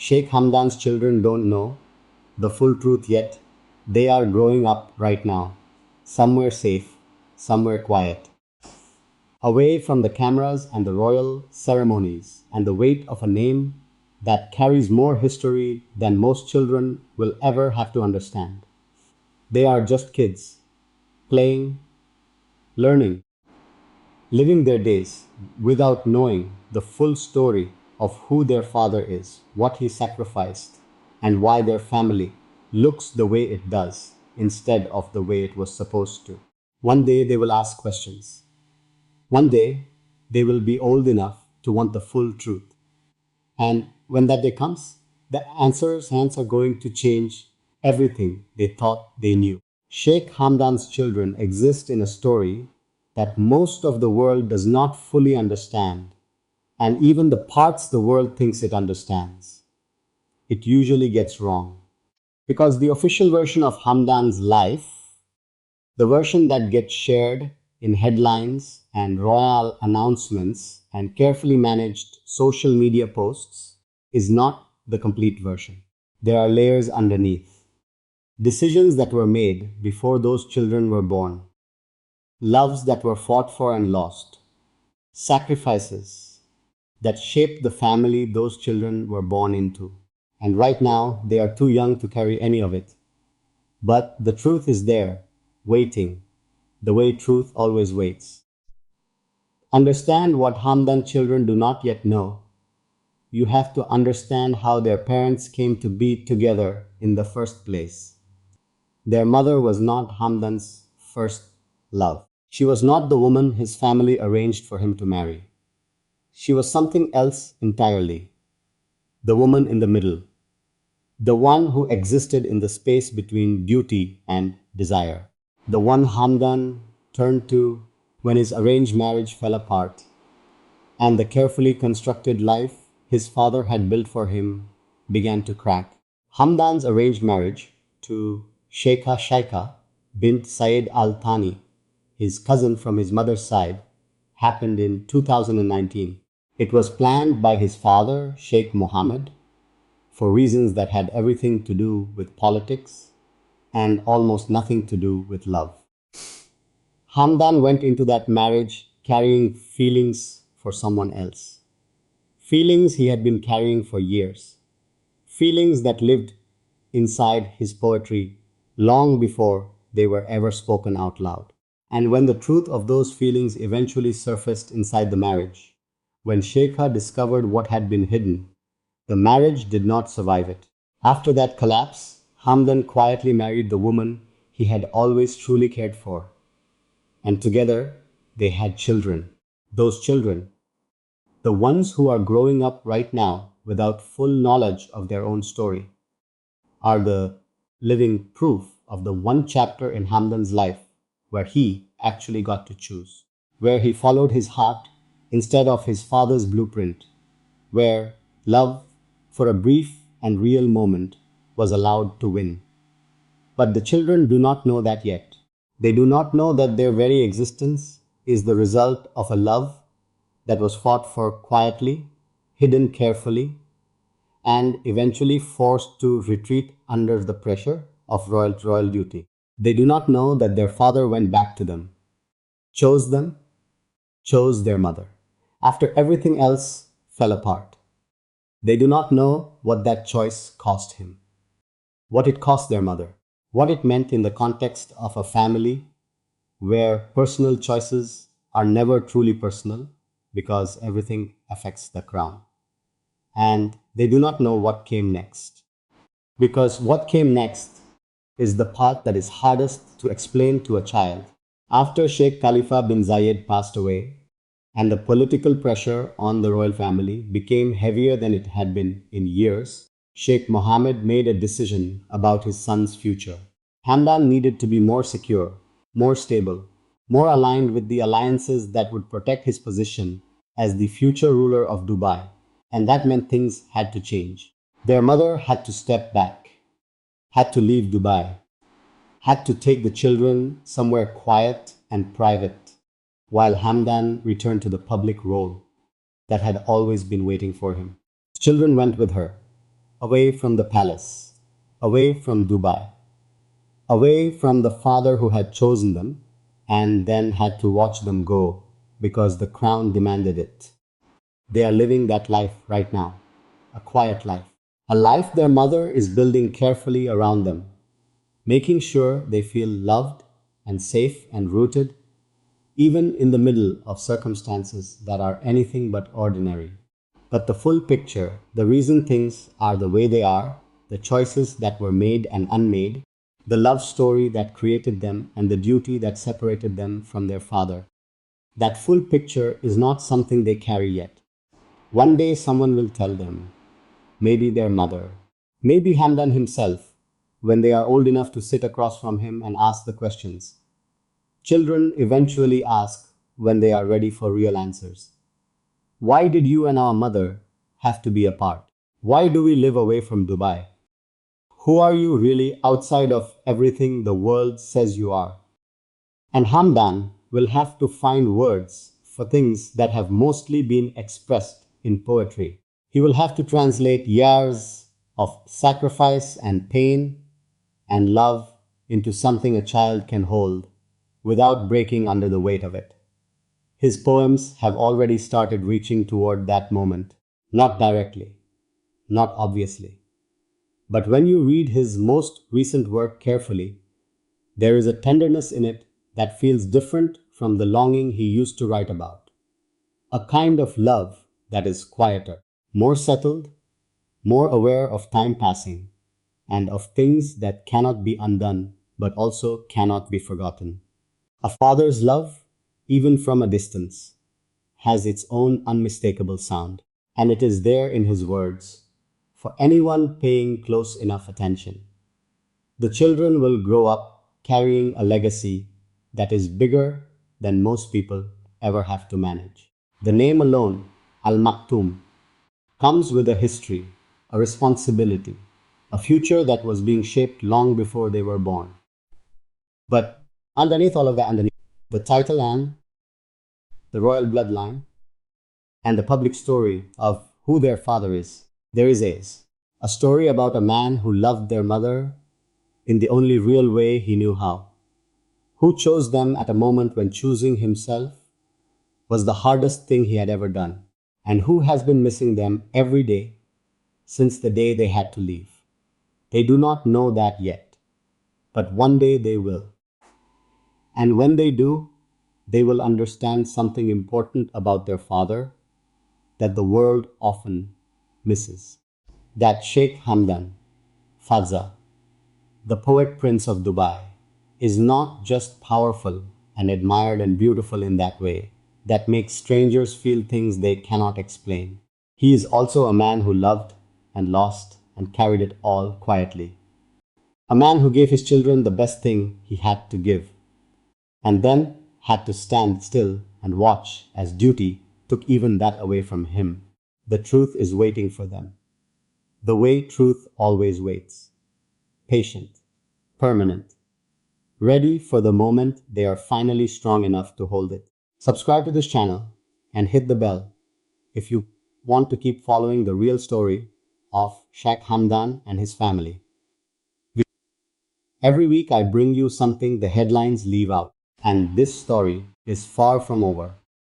Sheikh Hamdan's children don't know the full truth yet. They are growing up right now, somewhere safe, somewhere quiet, away from the cameras and the royal ceremonies and the weight of a name that carries more history than most children will ever have to understand. They are just kids, playing, learning, living their days without knowing the full story of who their father is, what he sacrificed, and why their family looks the way it does instead of the way it was supposed to. One day they will ask questions. One day they will be old enough to want the full truth. And when that day comes, the hands are going to change everything they thought they knew. Sheikh Hamdan's children exist in a story that most of the world does not fully understand, and even the parts the world thinks it understands, it usually gets wrong. Because the official version of Hamdan's life, the version that gets shared in headlines and royal announcements and carefully managed social media posts, is not the complete version. There are layers underneath. Decisions that were made before those children were born, loves that were fought for and lost, sacrifices that shaped the family those children were born into. And right now, they are too young to carry any of it. But the truth is there, waiting, the way truth always waits. Understand what Hamdan children do not yet know. You have to understand how their parents came to be together in the first place. Their mother was not Hamdan's first love. She was not the woman his family arranged for him to marry. She was something else entirely. The woman in the middle. The one who existed in the space between duty and desire. The one Hamdan turned to when his arranged marriage fell apart and the carefully constructed life his father had built for him began to crack. Hamdan's arranged marriage to Sheikha Shaika bint Said Al Thani, his cousin from his mother's side, happened in 2019. It was planned by his father, Sheikh Mohammed, for reasons that had everything to do with politics and almost nothing to do with love. Hamdan went into that marriage carrying feelings for someone else. Feelings he had been carrying for years. Feelings that lived inside his poetry long before they were ever spoken out loud. And when the truth of those feelings eventually surfaced inside the marriage, when Sheikha discovered what had been hidden, the marriage did not survive it. After that collapse, Hamdan quietly married the woman he had always truly cared for. And together, they had children. Those children, the ones who are growing up right now without full knowledge of their own story, are the living proof of the one chapter in Hamdan's life where he actually got to choose, where he followed his heart instead of his father's blueprint, where love, for a brief and real moment, was allowed to win. But the children do not know that yet. They do not know that their very existence is the result of a love that was fought for quietly, hidden carefully, and eventually forced to retreat under the pressure of royal duty. They do not know that their father went back to them, chose their mother, after everything else fell apart. They do not know what that choice cost him, what it cost their mother, what it meant in the context of a family where personal choices are never truly personal because everything affects the crown. And they do not know what came next. Because what came next is the part that is hardest to explain to a child. After Sheikh Khalifa bin Zayed passed away, and the political pressure on the royal family became heavier than it had been in years, Sheikh Mohammed made a decision about his son's future. Hamdan needed to be more secure, more stable, more aligned with the alliances that would protect his position as the future ruler of Dubai. And that meant things had to change. Their mother had to step back, had to leave Dubai, had to take the children somewhere quiet and private, while Hamdan returned to the public role that had always been waiting for him. The children went with her. away from the palace, away from Dubai, away from the father who had chosen them and then had to watch them go because the crown demanded it. They are living that life right now, a quiet life, a life their mother is building carefully around them, making sure they feel loved and safe and rooted, even in the middle of circumstances that are anything but ordinary. But the full picture, the reason things are the way they are, the choices that were made and unmade, the love story that created them, and the duty that separated them from their father. That full picture is not something they carry yet. One day someone will tell them, maybe their mother, maybe Hamdan himself, when they are old enough to sit across from him and ask the questions. Children eventually ask when they are ready for real answers. Why did you and our mother have to be apart? Why do we live away from Dubai? Who are you really outside of everything the world says you are? And Hamdan will have to find words for things that have mostly been expressed in poetry. He will have to translate years of sacrifice and pain and love into something a child can hold without breaking under the weight of it. His poems have already started reaching toward that moment, not directly, not obviously. But when you read his most recent work carefully, there is a tenderness in it that feels different from the longing he used to write about. A kind of love that is quieter, more settled, more aware of time passing, and of things that cannot be undone but also cannot be forgotten. A father's love, even from a distance, has its own unmistakable sound, and it is there in his words for anyone paying close enough attention. The children will grow up carrying a legacy that is bigger than most people ever have to manage. The name alone, Al Maktoum, comes with a history, a responsibility, a future that was being shaped long before they were born. But underneath all of that, underneath the title and the royal bloodline and the public story of who their father is, there is a story about a man who loved their mother in the only real way he knew how, who chose them at a moment when choosing himself was the hardest thing he had ever done, and who has been missing them every day since the day they had to leave. They do not know that yet, but one day they will. And when they do, they will understand something important about their father that the world often misses. That Sheikh Hamdan, Fazza, the poet prince of Dubai, is not just powerful and admired and beautiful in that way that makes strangers feel things they cannot explain. He is also a man who loved and lost and carried it all quietly. A man who gave his children the best thing he had to give, and then had to stand still and watch as duty took even that away from him. The truth is waiting for them, the way truth always waits, patient, permanent, ready for the moment they are finally strong enough to hold it. Subscribe to this channel and hit the bell if you want to keep following the real story of Sheikh Hamdan and his family. Every week I bring you something the headlines leave out, and this story is far from over.